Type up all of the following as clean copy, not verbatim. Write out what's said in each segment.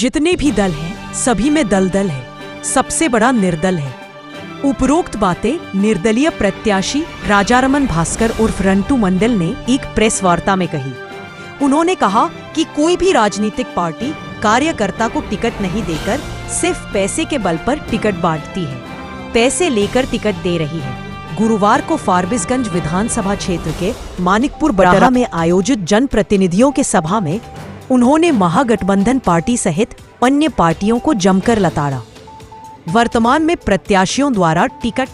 जितने भी दल हैं सभी में दलदल है, सबसे बड़ा निर्दल है। उपरोक्त बातें निर्दलीय प्रत्याशी राजारमन भास्कर उर्फ रंटू मंडल ने एक प्रेस वार्ता में कही। उन्होंने कहा कि कोई भी राजनीतिक पार्टी कार्यकर्ता को टिकट नहीं देकर सिर्फ पैसे के बल पर टिकट बांटती है, पैसे लेकर टिकट दे रही है। गुरुवार को फारबिसगंज विधानसभा क्षेत्र के मानिकपुर बटाला में आयोजित जनप्रतिनिधियों के सभा में उन्होंने महागठबंधन पार्टी सहित अन्य पार्टियों को जमकर लताड़ा। वर्तमान में प्रत्याशियों द्वारा टिकट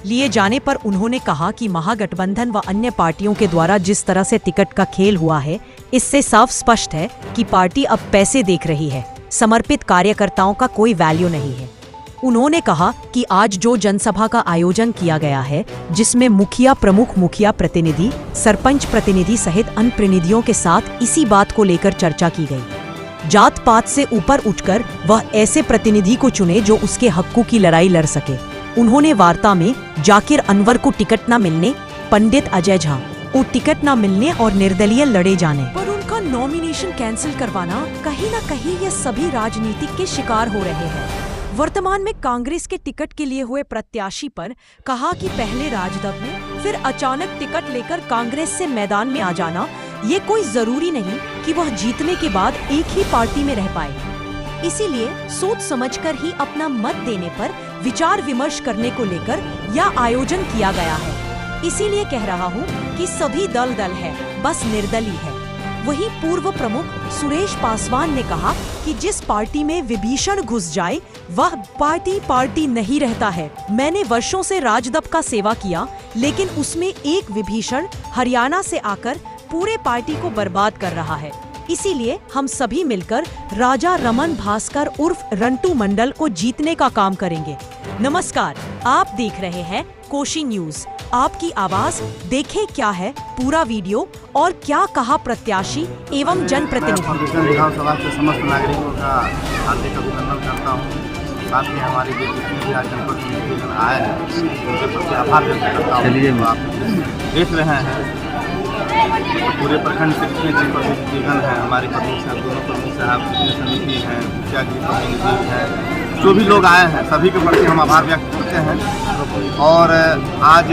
लिए जाने पर उन्होंने कहा कि महागठबंधन व अन्य पार्टियों के द्वारा जिस तरह से टिकट का खेल हुआ है, इससे साफ स्पष्ट है कि पार्टी अब पैसे देख रही है, समर्पित कार्यकर्ताओं का कोई वैल्यू नहीं है। उन्होंने कहा कि आज जो जनसभा का आयोजन किया गया है, जिसमें मुखिया, प्रमुख मुखिया प्रतिनिधि, सरपंच प्रतिनिधि सहित अन्य प्रतिनिधियों के साथ इसी बात को लेकर चर्चा की गई। जात पात से ऊपर उठकर वह ऐसे प्रतिनिधि को चुने जो उसके हकों की लड़ाई लड़ सके। उन्होंने वार्ता में जाकिर अनवर को टिकट न मिलने, पंडित अजय झा को टिकट न मिलने और निर्दलीय लड़े जाने पर उनका नॉमिनेशन कैंसिल करवाना कहीं न कहीं ये सभी राजनीतिक के शिकार हो रहे हैं। वर्तमान में कांग्रेस के टिकट के लिए हुए प्रत्याशी पर कहा कि पहले राजद में, फिर अचानक टिकट लेकर कांग्रेस से मैदान में आ जाना, ये कोई जरूरी नहीं कि वह जीतने के बाद एक ही पार्टी में रह पाए। इसीलिए सोच समझकर ही अपना मत देने पर विचार विमर्श करने को लेकर यह आयोजन किया गया है। इसीलिए कह रहा हूँ कि सभी दल है, बस निर्दलीय है। वहीं पूर्व प्रमुख सुरेश पासवान ने कहा कि जिस पार्टी में विभीषण घुस जाए वह पार्टी नहीं रहता है। मैंने वर्षों से राजद का सेवा किया, लेकिन उसमें एक विभीषण हरियाणा से आकर पूरे पार्टी को बर्बाद कर रहा है। इसीलिए हम सभी मिलकर राजारमन भास्कर उर्फ रंटू मंडल को जीतने का काम करेंगे। नमस्कार, आप देख रहे हैं कोशी न्यूज, आपकी आवाज। देखें क्या है पूरा वीडियो और क्या कहा प्रत्याशी एवं जनप्रतिनिधि। विधानसभा के समस्त नागरिकों का हार्दिक अभिनंदन करता हूँ। साथ ही हमारे जो जितने भी आज जनप्रतिनिधि आए हैं उनके प्रति आभार व्यक्त करता हूँ। चलिए, आप देख रहे हैं पूरे प्रखंड से जितने जनप्रतिनिधिगण हैं, हमारे प्रमुख साहब, दोनों प्रमुख साहब, जितने समिति हैं, मुखिया जी प्रतिनिधि हैं, जो भी लोग आए हैं सभी के प्रति हम आभार व्यक्त करते हैं। और आज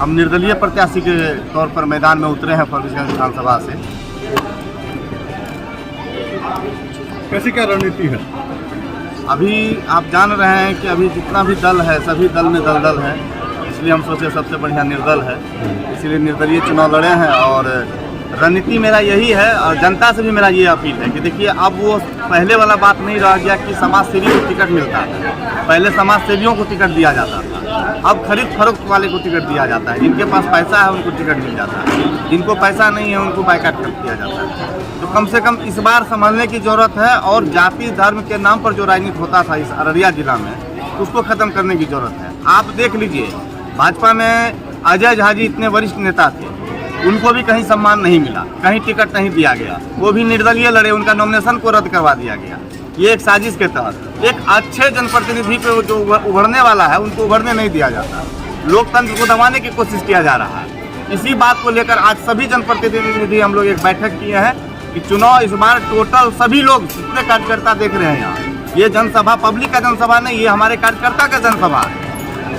हम निर्दलीय प्रत्याशी के तौर पर मैदान में उतरे हैं फारबिसगंज विधानसभा से। कैसी क्या रणनीति है? अभी आप जान रहे हैं कि अभी जितना भी दल है सभी दल में दलदल है, इसलिए हम सोचे सबसे बढ़िया निर्दल है, इसलिए निर्दलीय चुनाव लड़े हैं। और रणनीति मेरा यही है और जनता से भी मेरा ये अपील है कि देखिए, अब वो पहले वाला बात नहीं रह गया कि समाज सेवी को टिकट मिलता है। पहले समाज सेवियों को टिकट दिया जाता था, अब खरीद फरोख्त वाले को टिकट दिया जाता है। जिनके पास पैसा है उनको टिकट मिल जाता है, जिनको पैसा नहीं है उनको बायकाट कर दिया जाता है। तो कम से कम इस बार समझने की जरूरत है और जाति धर्म के नाम पर जो राजनीति होता था इस अररिया जिला में, उसको खत्म करने की जरूरत है। आप देख लीजिए, भाजपा में अजय झा जी इतने वरिष्ठ नेता थे, उनको भी कहीं सम्मान नहीं मिला, कहीं टिकट नहीं दिया गया, वो भी निर्दलीय लड़े, उनका नॉमिनेशन को रद्द करवा दिया गया। ये एक साजिश के तहत एक अच्छे जनप्रतिनिधि को जो उभरने वाला है उनको उभरने नहीं दिया जाता, लोकतंत्र को दबाने की कोशिश किया जा रहा है। इसी बात को लेकर आज सभी जनप्रतिनिधि हम लोग एक बैठक किए हैं कि चुनाव इस बार टोटल सभी लोग जितने कार्यकर्ता देख रहे हैं यहाँ, ये जनसभा पब्लिक का जनसभा नहीं, ये हमारे कार्यकर्ता का जनसभा है।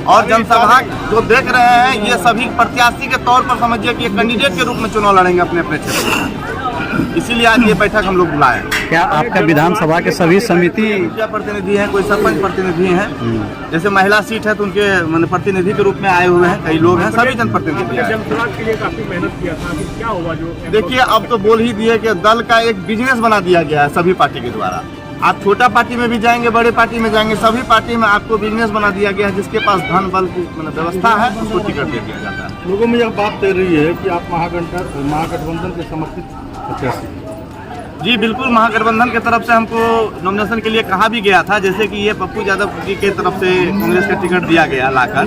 और जनसभा जो देख रहे हैं ये सभी प्रत्याशी के तौर पर समझिए कि एक कैंडिडेट के रूप में चुनाव लड़ेंगे अपने अपने क्षेत्र में। इसीलिए आज ये बैठक हम लोग बुलाए। क्या आपका विधानसभा के सभी समिति मुखिया प्रतिनिधि हैं, कोई सरपंच प्रतिनिधि हैं, जैसे महिला सीट है तो उनके प्रतिनिधि के रूप में आए हुए हैं कई लोग हैं, सभी जनप्रतिनिधि। जनसभा के लिए काफी मेहनत किया था, क्या हुआ? जो देखिए, अब तो बोल ही दिए कि दल का एक बिजनेस बना दिया गया है सभी पार्टी के द्वारा। आप छोटा पार्टी में भी जाएंगे, बड़े पार्टी में जाएंगे, सभी पार्टी में आपको बिजनेस बना दिया गया है। जिसके पास धन बल की व्यवस्था है उसको टिकट दे दिया जाता है। लोगों में यह बात तय रही है कि आप महागठबंधन के समर्थित प्रत्याशी। जी बिल्कुल, महागठबंधन की तरफ से हमको नॉमिनेशन के लिए कहा भी गया था, जैसे कि ये पप्पू यादव जी की तरफ से कांग्रेस का टिकट दिया गया लाकर,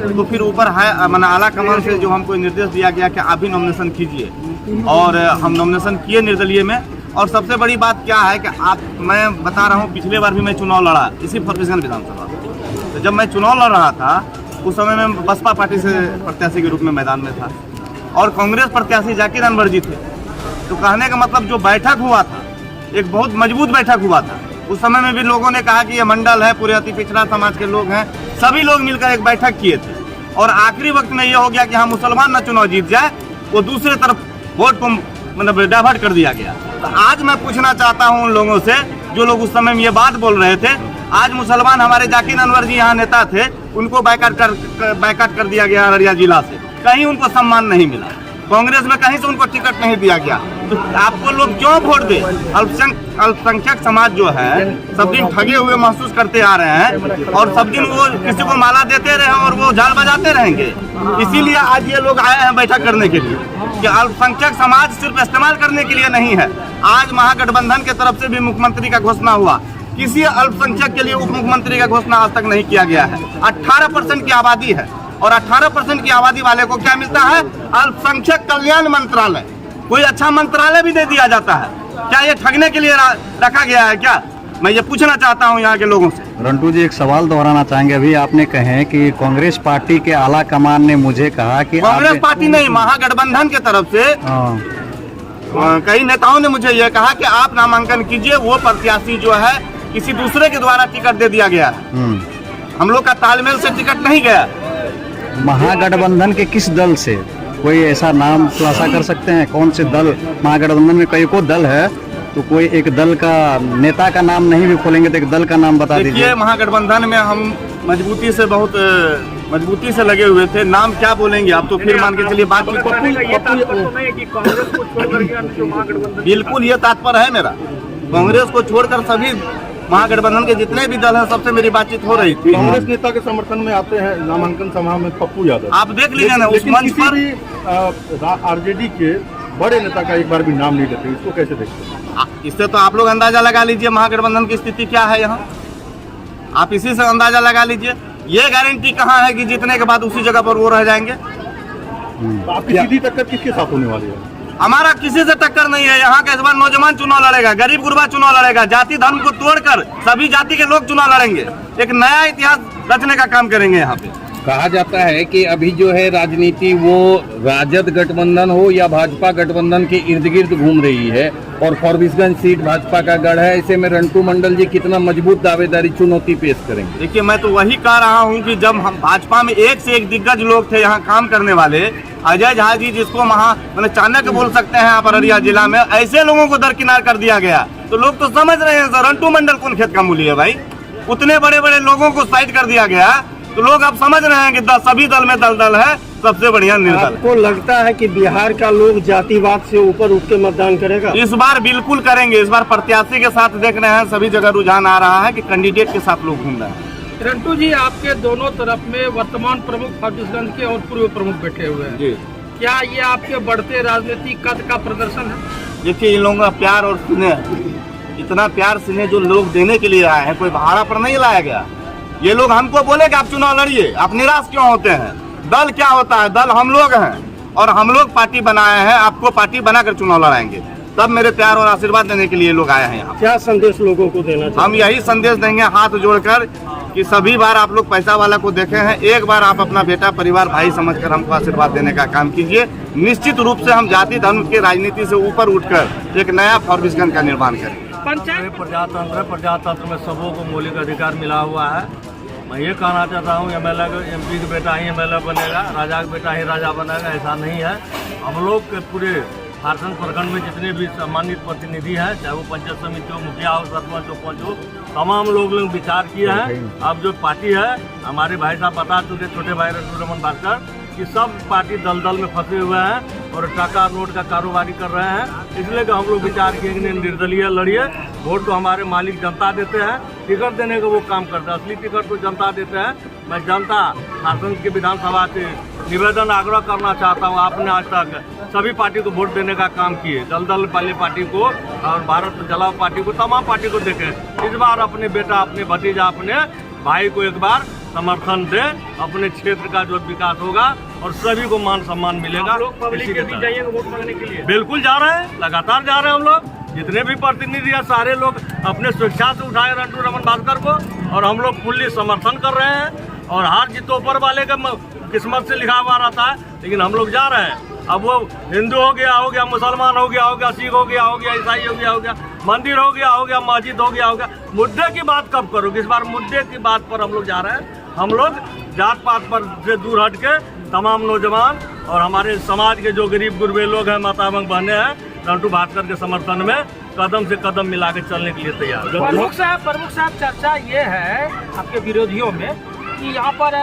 तो फिर ऊपर आला कमान से जो हमको निर्देश दिया गया कि आप भी नॉमिनेशन कीजिए, और हम नॉमिनेशन किए निर्दलीय में। और सबसे बड़ी बात क्या है कि मैं बता रहा हूँ, पिछले बार भी मैं चुनाव लड़ा इसी फारबिसगंज विधानसभा। तो जब मैं चुनाव लड़ रहा था उस समय मैं बसपा पार्टी से प्रत्याशी के रूप में मैदान में था और कांग्रेस प्रत्याशी जाकिर अनवर जी थे। तो कहने का मतलब जो बैठक हुआ था एक बहुत मजबूत बैठक हुआ था। उस समय में भी लोगों ने कहा कि ये मंडल है, पूरे अति पिछड़ा समाज के लोग हैं, सभी लोग मिलकर एक बैठक किए थे। और आखिरी वक्त में ये हो गया कि हाँ मुसलमान ना चुनाव जीत जाए, वो दूसरे तरफ वोट को मतलब डाइवर्ट कर दिया गया। तो आज मैं पूछना चाहता हूँ उन लोगों से जो लोग उस समय में ये बात बोल रहे थे, आज मुसलमान हमारे जाकिर अनवर जी यहाँ नेता थे, उनको बाइकाट कर दिया गया अररिया जिला से, कहीं उनको सम्मान नहीं मिला, कांग्रेस में कहीं से उनको टिकट नहीं दिया गया। तो आपको लोग क्यों वोट दे? अल्पसंख्यक समाज जो है सब दिन ठगे हुए महसूस करते आ रहे हैं और सब दिन वो किसी को माला देते रहे और वो झाल बजाते रहेंगे। इसीलिए आज ये लोग आए हैं बैठक करने के लिए कि अल्पसंख्यक समाज सिर्फ इस्तेमाल करने के लिए नहीं है। आज महागठबंधन के तरफ से भी मुख्यमंत्री का घोषणा हुआ, किसी अल्पसंख्यक के लिए उप मुख्यमंत्री का घोषणा आज तक नहीं किया गया है। 18% की आबादी है और 18% की आबादी वाले को क्या मिलता है? अल्पसंख्यक कल्याण मंत्रालय। कोई अच्छा मंत्रालय भी दे दिया जाता है क्या? ये ठगने के लिए रखा गया है क्या? मैं ये पूछना चाहता हूँ यहाँ के लोगों से। रंटू जी एक सवाल दोहराना चाहेंगे। अभी आपने कहे कि कांग्रेस पार्टी के आला कमान ने मुझे कहा कि कांग्रेस पार्टी नहीं, महागठबंधन के तरफ से कई नेताओं ने मुझे यह कहा कि आप नामांकन कीजिए, वो प्रत्याशी जो है किसी दूसरे के द्वारा टिकट दे दिया गया है, हम लोग का तालमेल से टिकट नहीं गया। महागठबंधन के किस दल से? कोई ऐसा नाम खुलासा कर सकते हैं? कौन से दल? महागठबंधन में कई को दल है, तो कोई एक दल का नेता का नाम नहीं भी खोलेंगे तो एक दल का नाम बता दीजिए। देखिए महागठबंधन में हम बहुत मजबूती से लगे हुए थे, नाम क्या बोलेंगे आप? तो फिर मान के चलिए बात बिल्कुल ये तात्पर्य है मेरा। कांग्रेस को छोड़कर सभी महागठबंधन के जितने भी दल हैं सबसे मेरी बातचीत हो रही थी। कांग्रेस नेता के समर्थन में आते हैं नामांकन सभा में पप्पू यादव, आप देख लीजिए ना उस मंच पर आरजेडी के बड़े नेता का एक बार भी नाम नहीं लेते, इसको कैसे देखते हैं? इससे तो आप लोग अंदाजा लगा लीजिए महागठबंधन की स्थिति क्या है यहाँ, आप इसी से अंदाजा लगा लीजिए। ये गारंटी कहाँ है कि जीतने के बाद उसी जगह पर वो रह जाएंगे? तो आपकी सीधी टक्कर किसके साथ होने वाली है? हमारा किसी से टक्कर नहीं है। यहाँ का इस बार नौजवान चुनाव लड़ेगा, गरीब गुरबा चुनाव लड़ेगा, जाति धर्म को तोड़कर सभी जाति के लोग चुनाव लड़ेंगे, एक नया इतिहास रचने का काम करेंगे। यहाँ पे कहा जाता है कि अभी जो है राजनीति वो राजद गठबंधन हो या भाजपा गठबंधन के इर्द गिर्द घूम रही है और फॉरबिसगंज सीट भाजपा का गढ़ है। ऐसे में रंटू मंडल जी कितना मजबूत दावेदारी चुनौती पेश करेंगे? देखिए मैं तो वही कह रहा हूँ कि जब हम भाजपा में एक से एक दिग्गज लोग थे यहाँ काम करने वाले, अजय झा जी जिसको मतलब चाणक्य बोल सकते हैं आप अररिया जिला में, ऐसे लोगों को दरकिनार कर दिया गया। तो लोग तो समझ रहे हैं सर रंटू मंडल कौन खेत का मूली है भाई, उतने बड़े बड़े लोगों को साइड कर दिया गया। तो लोग अब समझ रहे हैं कि सभी दल में दलदल है, सबसे बढ़िया निर्दल। आपको लगता है कि बिहार का लोग जातिवाद से ऊपर उठ के मतदान करेगा? इस बार बिल्कुल करेंगे। इस बार प्रत्याशी के साथ देख रहे हैं सभी जगह रुझान आ रहा है कि कैंडिडेट के साथ लोग घूम रहे हैं। रंटू जी आपके दोनों तरफ में वर्तमान प्रमुख फॉरबिसगंज के और पूर्व प्रमुख बैठे हुए हैं जी, क्या ये आपके बढ़ते राजनीतिक कद का प्रदर्शन है? देखिए इन लोगों का प्यार और स्नेह, इतना प्यार स्नेह जो लोग देने के लिए आए हैं, कोई भाड़ा पर नहीं लाया गया। ये लोग हमको बोले कि आप चुनाव लड़िए, आप निराश क्यों होते हैं? दल क्या होता है? दल हम लोग हैं और हम लोग पार्टी बनाए हैं, आपको पार्टी बनाकर चुनाव लड़ाएंगे। तब मेरे प्यार और आशीर्वाद देने के लिए लोग आए हैं यहाँ। क्या संदेश लोगों को देना चाहिए? हम यही संदेश देंगे हाथ जोड़कर कि सभी बार आप लोग पैसा वाला को देखे हैं, एक बार आप अपना बेटा परिवार भाई समझकर हमको आशीर्वाद देने का काम कीजिए। निश्चित रूप से हम जाति धर्म की राजनीति से ऊपर उठकर एक नया फॉरबिसगंज का निर्माण करें। प्रजातंत्र में सबों को मौलिक अधिकार मिला हुआ है। मैं ये कहना चाहता हूँ एमपी का बेटा ही एमएलए बनेगा, राजा का बेटा ही राजा बनेगा, ऐसा नहीं है। हम लोग के पूरे झारखंड प्रखंड में जितने भी सम्मानित प्रतिनिधि हैं, चाहे वो पंचायत समिति हो, मुखिया हो, सरपंच हो, पंच हो, तमाम लोग विचार किए हैं। अब जो पार्टी है, हमारे भाई साहब बता चुके, छोटे भाई रंटू रमन भास्कर, कि सब पार्टी दलदल में फंसे हुए हैं और टाका नोट का कारोबारी कर रहे हैं। इसलिए कि हम लोग विचार किए कि निर्दलीय लड़िए, वोट तो हमारे मालिक जनता देते हैं, टिकट देने का वो काम करते हैं, असली टिकट तो जनता देते हैं। मैं जनता झारखंड की विधानसभा से निवेदन आग्रह करना चाहता हूँ, आपने आज तक सभी पार्टी को वोट देने का काम किए, दलदल वाली पार्टी को और भारत जलाओ पार्टी को, तमाम पार्टी को देखे। इस बार अपने बेटा, अपने भतीजा, अपने भाई को एक बार समर्थन दे, अपने क्षेत्र का जो विकास होगा और सभी को मान सम्मान मिलेगा। पब्लिक के बीच जाइएगा वोट मांगने के लिए? बिल्कुल जा रहे हैं, लगातार जा रहे हैं हम लोग। जितने भी प्रतिनिधि है सारे लोग अपने स्वेच्छा से उठाए रंटू रमन भास्कर को और हम लोग फुल्ली समर्थन कर रहे हैं। और हार जीत तो ऊपर वाले का किस्मत से लिखा हुआ रहता है, लेकिन हम लोग जा रहे हैं। अब वो हिंदू हो गया, मुसलमान हो गया, सिख हो गया, ईसाई हो गया, मंदिर हो गया मस्जिद हो गया। मुद्दे की बात कब करोगे? इस बार मुद्दे की बात पर हम लोग जा रहे हैं। हम लोग जात पात पर से दूर हट के तमाम नौजवान और हमारे समाज के जो गरीब गुरबे लोग हैं, माता बहने हैं, रंटू भास्कर के समर्थन में कदम से कदम मिला के चलने के लिए तैयार हैं। प्रमुख साहब चर्चा ये है आपके विरोधियों में कि यहाँ पर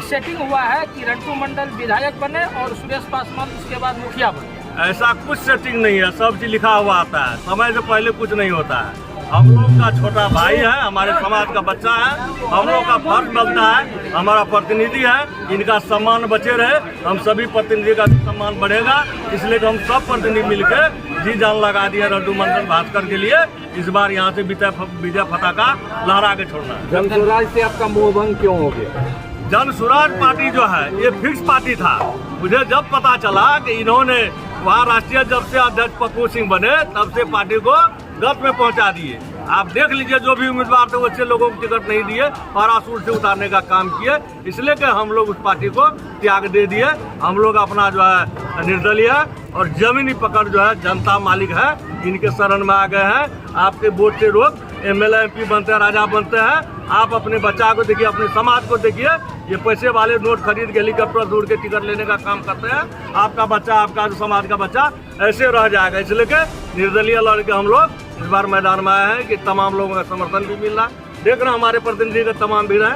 सेटिंग हुआ है कि रंटू मंडल विधायक बने और सुरेश पासवान उसके बाद मुखिया बने। ऐसा कुछ सेटिंग नहीं है, सब चीज लिखा हुआ आता है, समय से पहले कुछ नहीं होता है। हम लोग का छोटा भाई है, हमारे समाज का बच्चा है, हम लोग का फर्ज बनता है, हमारा प्रतिनिधि है, इनका सम्मान बचे रहे, हम सभी प्रतिनिधि का सम्मान बढ़ेगा, इसलिए हम सब प्रतिनिधि मिलकर जी जान लगा दिए रंटू मंडल भास्कर के लिए। इस बार यहाँ से विजय पताका लहरा के छोड़ना है। जन स्वराज से आपका मोहभंग क्यों हो गया? जन स्वराज पार्टी जो है ये फिक्स पार्टी था। मुझे जब पता चला कि इन्होंने वहाँ राष्ट्रीय जब से अध्यक्ष पप्पू सिंह बने तब से पार्टी को गत में पहुंचा दिए। आप देख लीजिए, जो भी उम्मीदवार थे वो अच्छे लोगों को टिकट नहीं दिए, पारासूट से उतारने का काम किए, इसलिए कि हम लोग उस पार्टी को त्याग दे दिए। हम लोग अपना जो है निर्दलीय है और जमीनी पकड़ जो है जनता मालिक है, इनके शरण में आ गए हैं। आपके वोट से रोक एमएलए एमपी बनते हैं, राजा बनते हैं। आप अपने बच्चा को देखिए, अपने समाज को देखिए, ये पैसे वाले नोट खरीद के हेलीकॉप्टर उड़ के टिकट लेने का काम करते हैं। आपका बच्चा, आपका समाज का बच्चा ऐसे रह जाएगा। इसलिए कि निर्दलीय लड़के हम लोग इस बार मैदान में आए हैं कि तमाम लोगों का समर्थन भी मिल रहा है। देख रहे हैं हमारे प्रतिनिधि का तमाम भी रहे,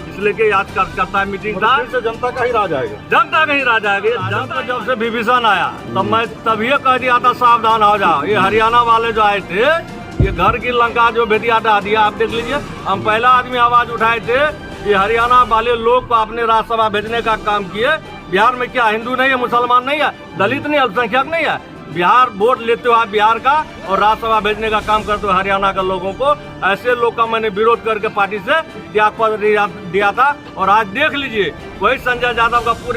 इसलिए कि आज करता मीटिंग था। जनता का ही राज आएगा, जनता का ही राज आएगा। जनता जब से विभीषण आया तब मैं तभी कह दिया था सावधान हो जाओ। ये हरियाणा वाले जो आए थे, ये घर की लंका जो भेदिया ढा दिया, आप देख लीजिए। हम पहला आदमी आवाज उठाए थे, ये हरियाणा वाले लोग को अपने राज्यसभा भेजने का काम किए। बिहार में क्या हिंदू नहीं है, मुसलमान नहीं है, दलित नहीं, अल्पसंख्यक नहीं है? बिहार वोट लेते हो आप बिहार का और राज्यसभा भेजने का काम करते हो हरियाणा के लोगों को। ऐसे लोग का मैंने विरोध करके पार्टी से त्यागपत्र दिया था। और आज देख लीजिए, वही संजय यादव का पूरे